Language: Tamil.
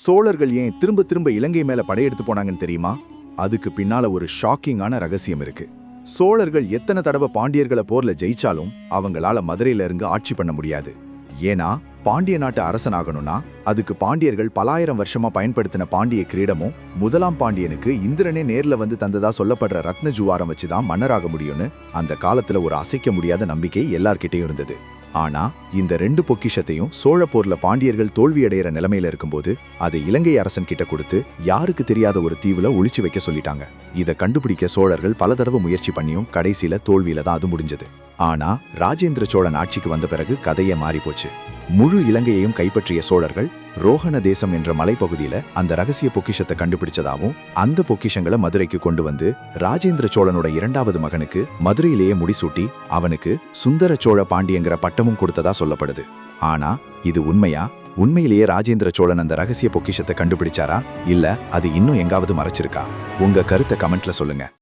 சோழர்கள் ஏன் திரும்ப திரும்ப இலங்கை மேல படையெடுத்து போனாங்கன்னு தெரியுமா? அதுக்கு பின்னால ஒரு ஷாக்கிங்கான ரகசியம் இருக்கு. சோழர்கள் எத்தனை தடவை பாண்டியர்களை போர்ல ஜெயிச்சாலும் அவங்களால மதுரையில இருந்து ஆட்சி பண்ண முடியாது. ஏன்னா பாண்டிய நாட்டு அரசனாகணும்னா அதுக்கு பாண்டியர்கள் பலாயிரம் வருஷமா பயன்படுத்தின பாண்டிய கிரீடமும் முதலாம் பாண்டியனுக்கு இந்திரனே நேர்ல வந்து தந்ததா சொல்லப்படுற ரத்ன ஜுவாரம் வச்சுதான் மன்னராக முடியும்னு அந்த காலத்துல ஒரு அசைக்க முடியாத நம்பிக்கை எல்லார்கிட்டையும் இருந்தது. ஆனா இந்த ரெண்டு பொக்கிஷத்தையும் சோழ போர்ல பாண்டியர்கள் தோல்வியடைகிற நிலைமையில இருக்கும்போது அதை இலங்கை அரசன் கிட்ட கொடுத்து யாருக்கு தெரியாத ஒரு தீவுல ஒளிச்சு வைக்க சொல்லிட்டாங்க. இதை கண்டுபிடிக்க சோழர்கள் பல தடவை முயற்சி பண்ணியும் கடைசியில தோல்வியில தான் அது முடிஞ்சது. ஆனா ராஜேந்திர சோழன் ஆட்சிக்கு வந்த பிறகு கதையே மாறி போச்சு. முழு இலங்கையையும் கைப்பற்றிய சோழர்கள் ரோஹண தேசம் என்ற மலைப்பகுதியில அந்த ரகசிய பொக்கிஷத்தை கண்டுபிடிச்சதாவும் அந்த பொக்கிஷங்களை மதுரைக்கு கொண்டு வந்து ராஜேந்திர சோழனோட இரண்டாவது மகனுக்கு மதுரையிலேயே முடிசூட்டி அவனுக்கு சுந்தர சோழ பாண்டியங்கிற பட்டமும் கொடுத்ததா சொல்லப்படுது. ஆனா இது உண்மையா? உண்மையிலேயே ராஜேந்திர சோழன் அந்த ரகசிய பொக்கிஷத்தை கண்டுபிடிச்சாரா, இல்ல அது இன்னும் எங்காவது மறைச்சிருக்கா? உங்க கருத்தை கமெண்ட்ல சொல்லுங்க.